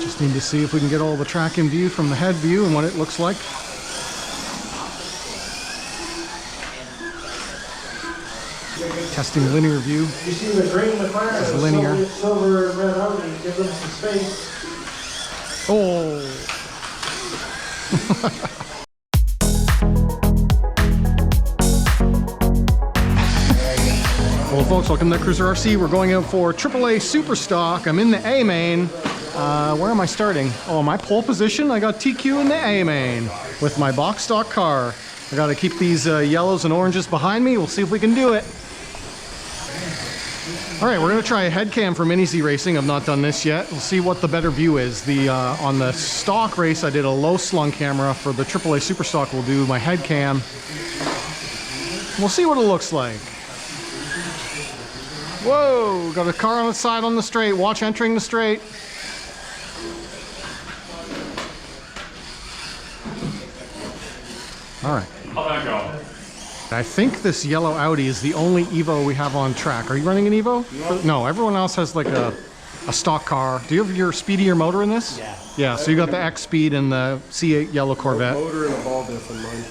Just need to see if we can get all the track in view from the head view and what it looks like. Testing linear view. You see the green McLaren, this is linear. Silver and red Audi, give them some space. Oh! Well, folks, welcome to Netcruzer RC. We're going out for AAA Super Stock. I'm in the A main. Where am I starting? Oh, my pole position. I got TQ in the A main with my box stock car. I got to keep these yellows and oranges behind me. We'll see if we can do it. All right, we're gonna try a head cam for mini Z racing. I've not done this yet. We'll see what the better view is. On the stock race, I did a low slung camera. For the AAA Super Stock, we'll do my head cam. We'll see what it looks like. Whoa, got a car on the side on the straight. Watch entering the straight. All right. How'd that go? I think this yellow Audi is the only Evo we have on track. Are you running an Evo? No, everyone else has like a stock car. Do you have your speedier motor in this? Yeah. Yeah, so you got the X Speed and the C8 yellow Corvette. Motor and a ball diff in mine.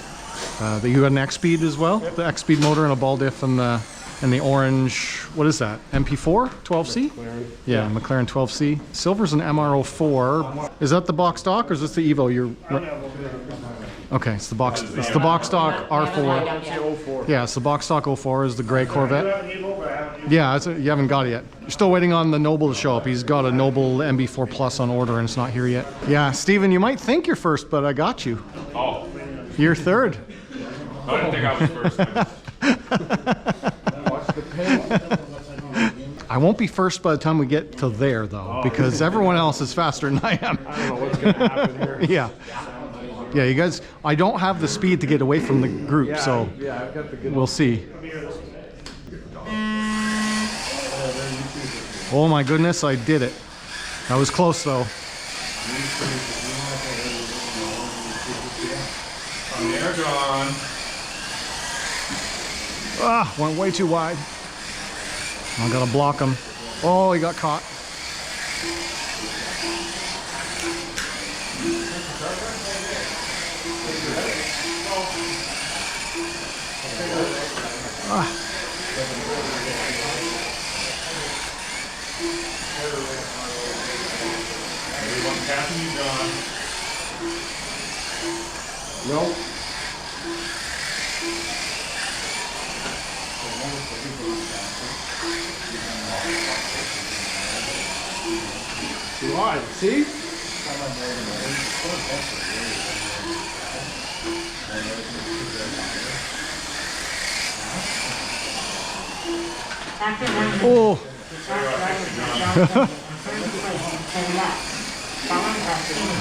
You got an X Speed as well? Yep. The X Speed motor and a ball diff and the orange, what is that? MP4 12C? McLaren. Yeah, McLaren 12C. Silver's an MR04. Is that the box stock or is this the Evo you're... Okay, it's the box stock R4. Yeah, it's the box stock 04 is the gray Corvette. Yeah, you haven't got it yet. You're still waiting on the Noble to show up. He's got a Noble MB4 Plus on order and it's not here yet. Yeah, Steven, you might think you're first, but I got you. Oh. You're third. I didn't think I was first. I won't be first by the time we get to there, though, because everyone else is faster than I am. I don't know what's going to happen here. Yeah. Yeah, you guys, I don't have the speed to get away from the group, so Yeah, I've got the good we'll see. Oh my goodness, I did it. That was close, though. They're gone. Ah, went way too wide. I gotta block him. Oh, he got caught. Ah. Everyone passing you, John. Nope. Too wide, see? Oh.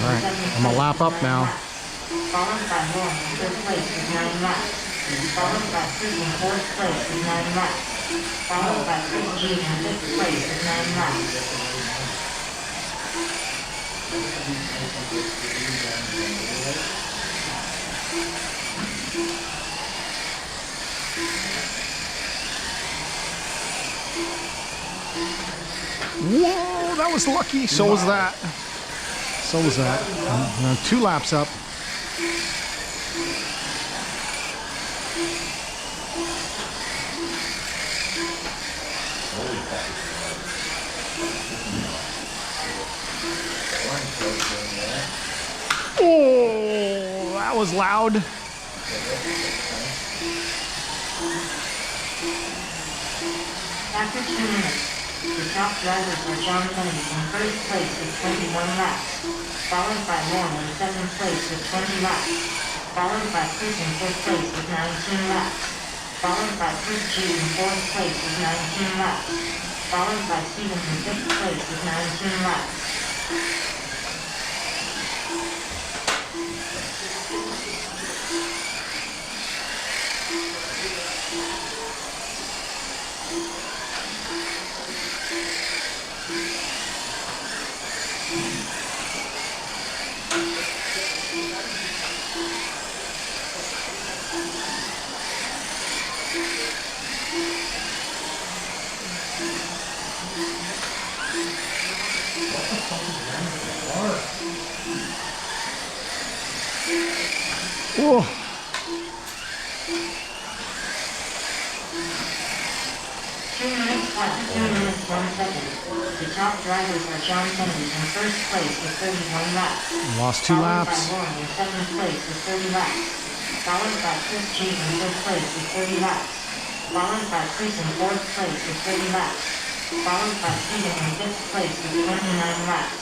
Alright, I'm a lap up now. Followed by Moore in third place with 9 laps. Followed by Fruit in fourth place with 9 laps. Followed by Fruit G in fifth place with 9 laps. Whoa, that was lucky. So was that. So was that. 2 laps up. Oh, that was loud. After 2 minutes, the top drivers were John Kennedy in first place with 21 laps, followed by Moore in seventh place with 20 laps, followed by Fruit in fifth place with 19 laps, followed by Fruit G in fourth place with 19 laps, followed by Stevens in fifth place with 19 laps. Whoa. 2 minutes flat, 2 minutes 1 second. The top drivers are John Kennedy in first place with 31 laps. Lost 2 Followed laps. by Lauren in second place with 30 laps. Followed by Chris Cheese in third place with 30 laps. Followed by Chris in fourth place with 30 laps. Followed by Steven in fifth place with 29 laps.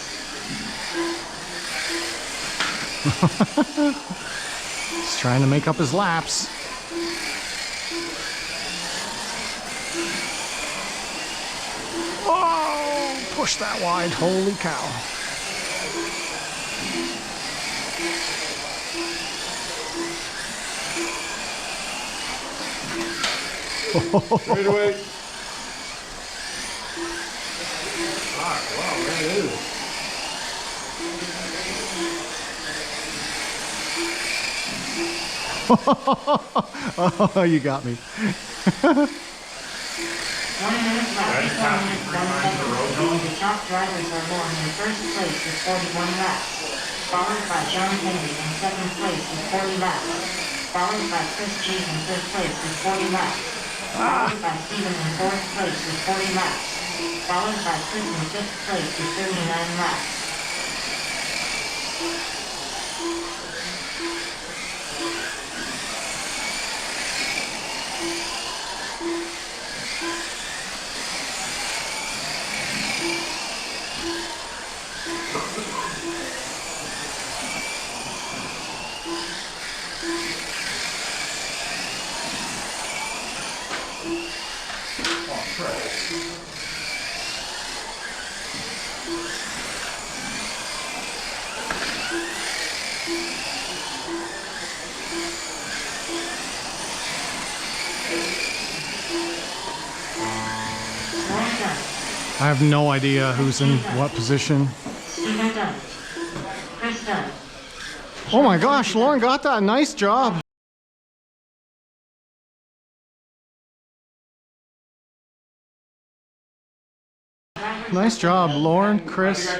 He's trying to make up his laps. Oh, push that wide. Holy cow. Straight away. Ah, wow, that is. Oh, you got me. 1 minute left, 4 minutes 1 second. The top drivers are Lauren in first place with 41 laps. Followed by John Kennedy in second place with 40 laps. Followed by Chris Cheese in third place with 40 laps. Followed by Steven in fourth place with 40 laps. Followed by Chris in fifth place with 39 laps. I have no idea who's in what position. Steven done. Chris done. Oh my gosh, Lauren got that. Nice job. Nice job, Lauren, Chris,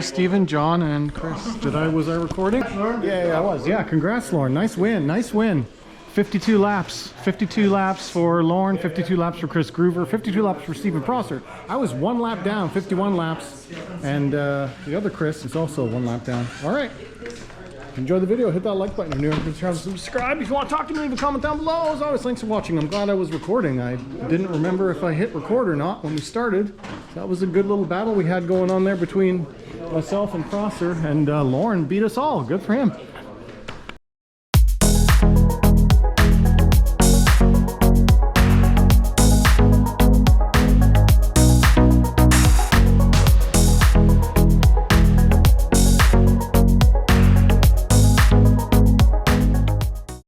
Steven, John, and Chris. Was I recording? Yeah, I was. Yeah, congrats, Lauren. Nice win. Nice win. 52 laps. 52 laps for Lauren, 52 laps for Chris Groover, 52 laps for Stephen Prosser. I was 1 lap down, 51 laps, and the other Chris is also 1 lap down. All right. Enjoy the video. Hit that like button if you're new. Subscribe if you want to talk to me. Leave a comment down below. As always, thanks for watching. I'm glad I was recording. I didn't remember if I hit record or not when we started. That was a good little battle we had going on there between myself and Prosser, and Lauren beat us all. Good for him.